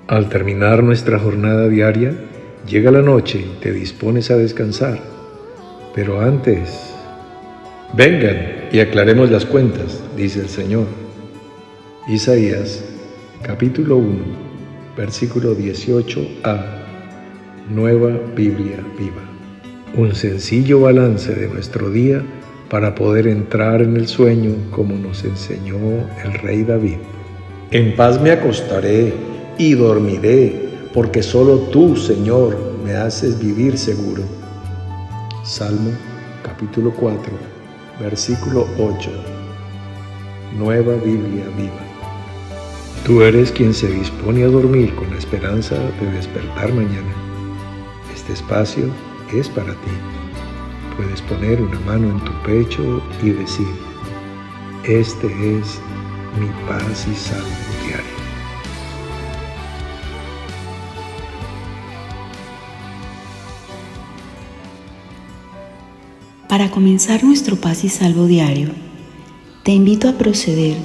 Al terminar nuestra jornada diaria, llega la noche y te dispones a descansar. Pero antes, vengan y aclaremos las cuentas, dice el Señor. Isaías, capítulo 1, versículo 18a, Nueva Biblia Viva. Un sencillo balance de nuestro día para poder entrar en el sueño como nos enseñó el rey David. En paz me acostaré y dormiré, porque solo tú, Señor, me haces vivir seguro. Salmo capítulo 4, versículo 8. Nueva Biblia Viva. Tú eres quien se dispone a dormir con la esperanza de despertar mañana. Este espacio es para ti. Puedes poner una mano en tu pecho y decir: este es mi paz y salvo diario. Para comenzar nuestro paz y salvo diario, te invito a proceder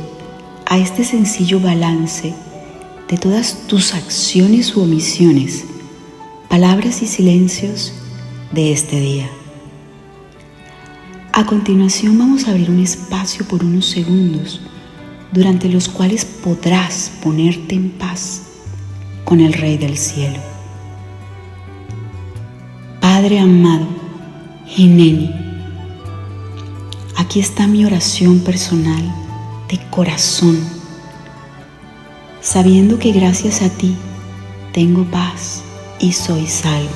a este sencillo balance de todas tus acciones u omisiones, palabras y silencios de este día. A continuación vamos a abrir un espacio por unos segundos durante los cuales podrás ponerte en paz con el Rey del Cielo. Padre amado, Hineni, aquí está mi oración personal de corazón, sabiendo que gracias a ti tengo paz y soy salvo.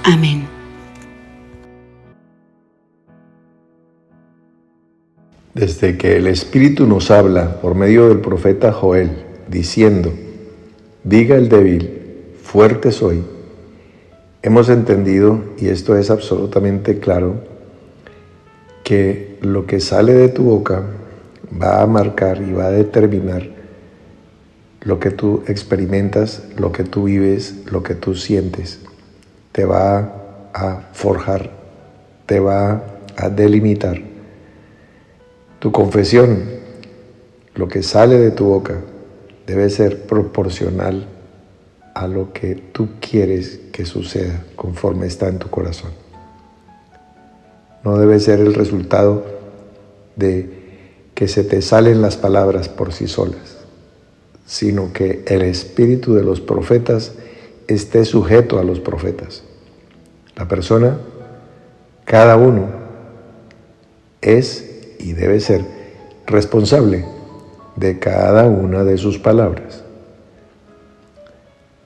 Amén. Desde que el Espíritu nos habla por medio del profeta Joel, diciendo: diga el débil, fuerte soy, hemos entendido, y esto es absolutamente claro, que lo que sale de tu boca va a marcar y va a determinar lo que tú experimentas, lo que tú vives, lo que tú sientes. Te va a forjar, te va a delimitar. Tu confesión, lo que sale de tu boca, debe ser proporcional a lo que tú quieres que suceda conforme está en tu corazón. No debe ser el resultado de que se te salen las palabras por sí solas, sino que el espíritu de los profetas esté sujeto a los profetas. La persona, cada uno, es y debe ser responsable de cada una de sus palabras.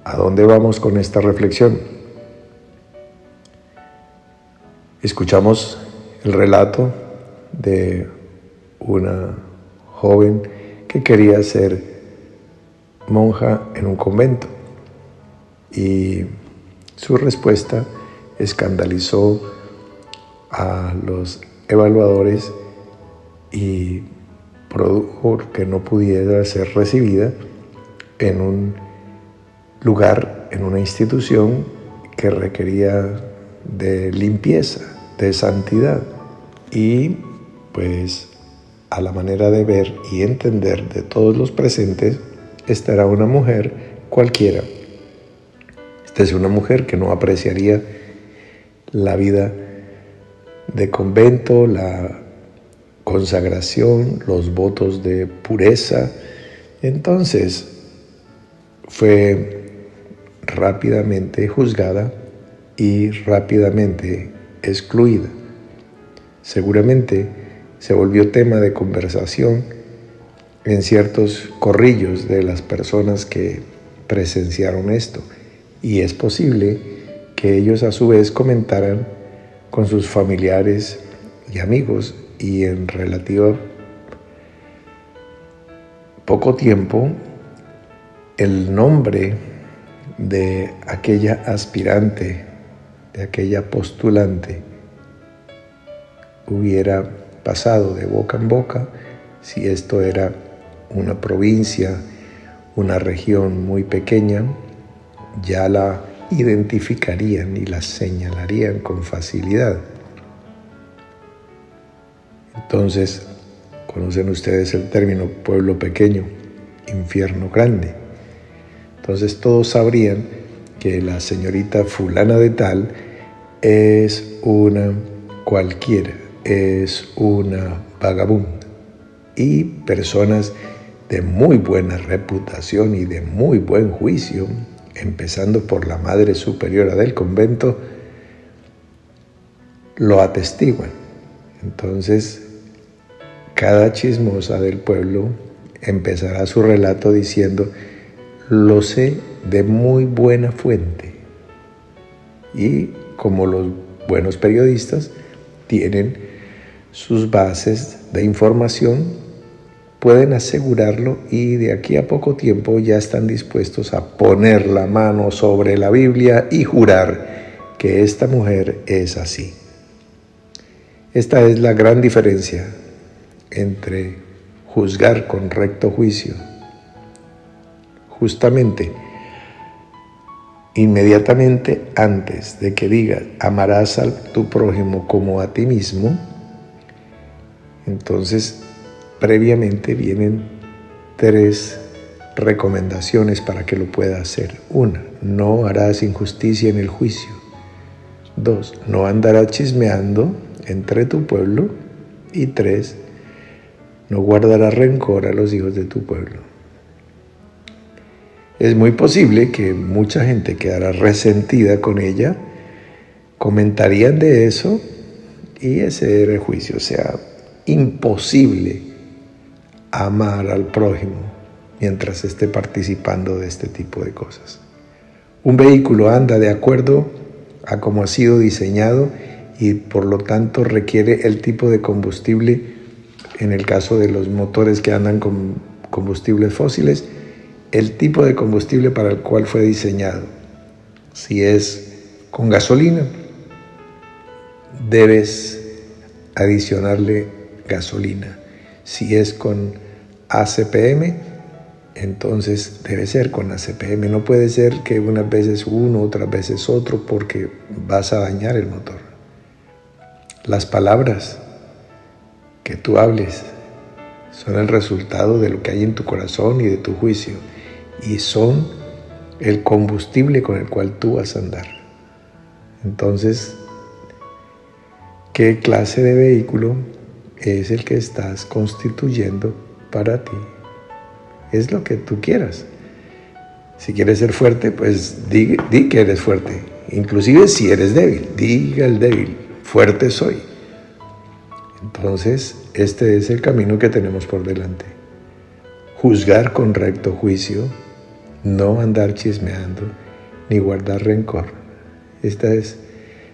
¿A dónde vamos con esta reflexión? Escuchamos el relato de una joven que quería ser monja en un convento, y su respuesta escandalizó a los evaluadores y produjo que no pudiera ser recibida en un lugar, en una institución que requería de limpieza, de santidad. Y pues a la manera de ver y entender de todos los presentes, esta era una mujer cualquiera. Esta es una mujer que no apreciaría la vida de convento, la consagración, los votos de pureza. Entonces fue rápidamente juzgada y rápidamente excluida. Seguramente se volvió tema de conversación en ciertos corrillos de las personas que presenciaron esto, y es posible que ellos a su vez comentaran con sus familiares y amigos, y en relativo poco tiempo el nombre de aquella aspirante, de aquella postulante, hubiera pasado de boca en boca, si esto era una provincia, una región muy pequeña, ya la identificarían y la señalarían con facilidad. Entonces, conocen ustedes el término pueblo pequeño, infierno grande. Entonces todos sabrían que la señorita fulana de tal es una cualquiera, es una vagabunda. Y personas de muy buena reputación y de muy buen juicio, empezando por la madre superiora del convento, lo atestiguan. Entonces, cada chismosa del pueblo empezará su relato diciendo: lo sé de muy buena fuente. Y como los buenos periodistas tienen sus bases de información, pueden asegurarlo y de aquí a poco tiempo ya están dispuestos a poner la mano sobre la Biblia y jurar que esta mujer es así. Esta es la gran diferencia entre juzgar con recto juicio. Justamente, inmediatamente antes de que diga amarás a tu prójimo como a ti mismo, entonces previamente vienen 3 recomendaciones para que lo pueda hacer. 1, no harás injusticia en el juicio. 2, no andarás chismeando entre tu pueblo. Y 3, no guardarás rencor a los hijos de tu pueblo. Es muy posible que mucha gente quedara resentida con ella, comentarían de eso y ese era el juicio. O sea, imposible amar al prójimo mientras esté participando de este tipo de cosas. Un vehículo anda de acuerdo a cómo ha sido diseñado y por lo tanto requiere el tipo de combustible, en el caso de los motores que andan con combustibles fósiles, el tipo de combustible para el cual fue diseñado. Si es con gasolina, debes adicionarle gasolina. Si es con ACPM, entonces debe ser con ACPM. No puede ser que unas veces uno, otras veces otro, porque vas a dañar el motor. Las palabras que tú hables son el resultado de lo que hay en tu corazón y de tu juicio, y son el combustible con el cual tú vas a andar. Entonces, ¿qué clase de vehículo es el que estás constituyendo para ti? Es lo que tú quieras. Si quieres ser fuerte, pues di que eres fuerte. Inclusive si eres débil, diga el débil, fuerte soy. Entonces, este es el camino que tenemos por delante. Juzgar con recto juicio, no andar chismeando, ni guardar rencor. Esta es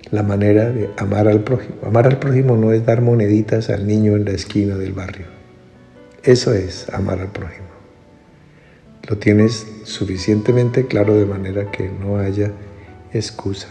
la manera de amar al prójimo. Amar al prójimo no es dar moneditas al niño en la esquina del barrio. Eso es amar al prójimo. Lo tienes suficientemente claro de manera que no haya excusa.